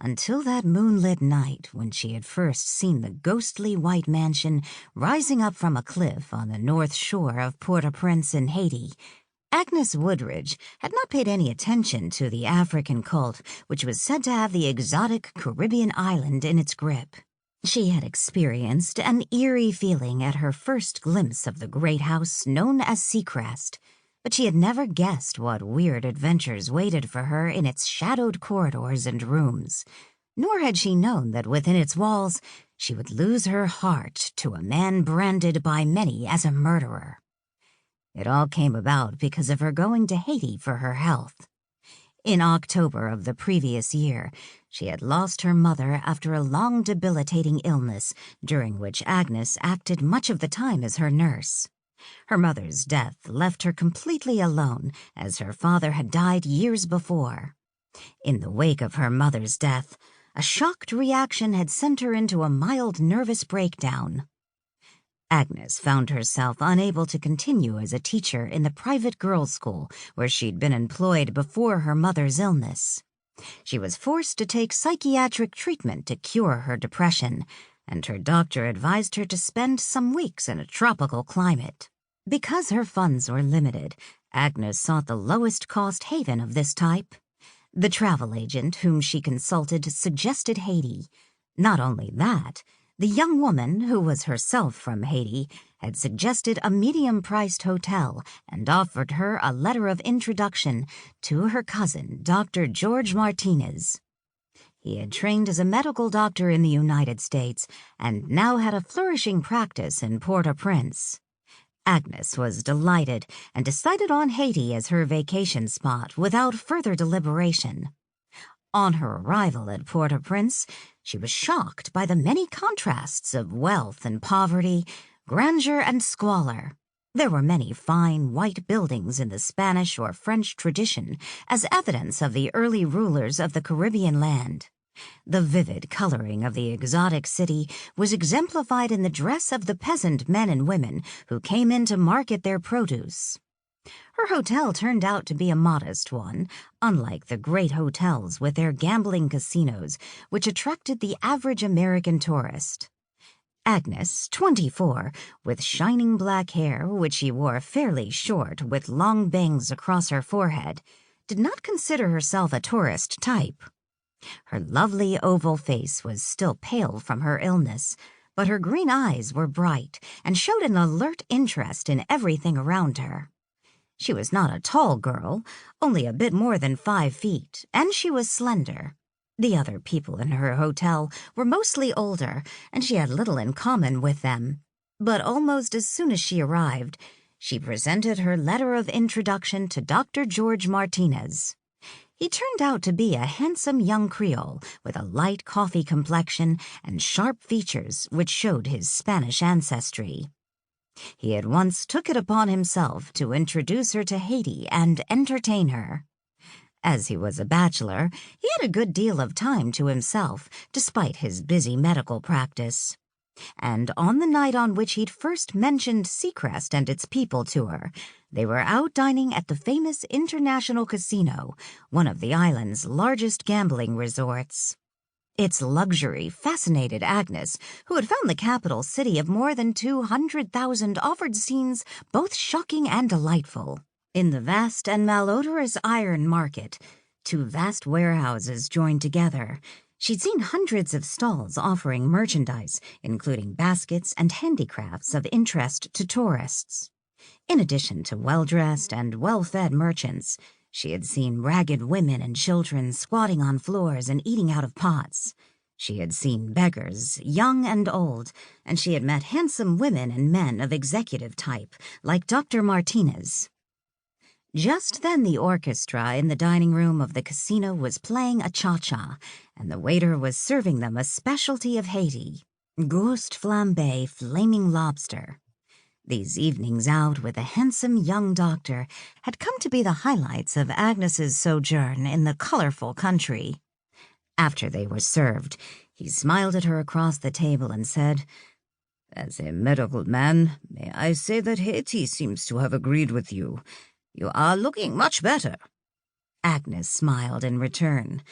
until that moonlit night when she had first seen the ghostly white mansion rising up from a cliff on the north shore of Port-au-Prince in Haiti. Agnes Woodridge had not paid any attention to the African cult which was said to have the exotic Caribbean island in its grip. She had experienced an eerie feeling at her first glimpse of the great house known as Seacrest, but she had never guessed what weird adventures waited for her in its shadowed corridors and rooms, nor had she known that within its walls she would lose her heart to a man branded by many as a murderer. It all came about because of her going to Haiti for her health. In October of the previous year, she had lost her mother after a long debilitating illness, during which Agnes acted much of the time as her nurse. Her mother's death left her completely alone, as her father had died years before. In the wake of her mother's death, a shocked reaction had sent her into a mild nervous breakdown. Agnes found herself unable to continue as a teacher in the private girls' school where she'd been employed before her mother's illness. She was forced to take psychiatric treatment to cure her depression, and her doctor advised her to spend some weeks in a tropical climate. Because her funds were limited, Agnes sought the lowest-cost haven of this type. The travel agent whom she consulted suggested Haiti. Not only that, the young woman, who was herself from Haiti, had suggested a medium-priced hotel and offered her a letter of introduction to her cousin, Dr. George Martinez. He had trained as a medical doctor in the United States and now had a flourishing practice in Port-au-Prince. Agnes was delighted and decided on Haiti as her vacation spot without further deliberation. On her arrival at Port-au-Prince, she was shocked by the many contrasts of wealth and poverty, grandeur and squalor. There were many fine white buildings in the Spanish or French tradition as evidence of the early rulers of the Caribbean land. The vivid coloring of the exotic city was exemplified in the dress of the peasant men and women who came in to market their produce. Her hotel turned out to be a modest one, unlike the great hotels with their gambling casinos, which attracted the average American tourist. Agnes, 24, with shining black hair, which she wore fairly short with long bangs across her forehead, did not consider herself a tourist type. Her lovely oval face was still pale from her illness, but her green eyes were bright and showed an alert interest in everything around her. She was not a tall girl, only a bit more than 5 feet, and she was slender. The other people in her hotel were mostly older, and she had little in common with them. But almost as soon as she arrived, she presented her letter of introduction to Dr. George Martinez. He turned out to be a handsome young Creole with a light coffee complexion and sharp features which showed his Spanish ancestry. He at once took it upon himself to introduce her to Haiti and entertain her. As he was a bachelor, he had a good deal of time to himself, despite his busy medical practice. And on the night on which he'd first mentioned Seacrest and its people to her, they were out dining at the famous International Casino, one of the island's largest gambling resorts. Its luxury fascinated Agnes, who had found the capital city of more than 200,000 offered scenes both shocking and delightful. In the vast and malodorous iron market, 2 vast warehouses joined together, she'd seen hundreds of stalls offering merchandise, including baskets and handicrafts of interest to tourists. In addition to well-dressed and well-fed merchants, she had seen ragged women and children squatting on floors and eating out of pots. She had seen beggars, young and old, and she had met handsome women and men of executive type, like Dr. Martinez. Just then the orchestra in the dining room of the casino was playing a cha-cha, and the waiter was serving them a specialty of Haiti, ghost flambé flaming lobster. These evenings out with a handsome young doctor had come to be the highlights of Agnes's sojourn in the colorful country. After they were served, he smiled at her across the table and said, "As a medical man, may I say that Haiti seems to have agreed with you. You are looking much better." Agnes smiled in return.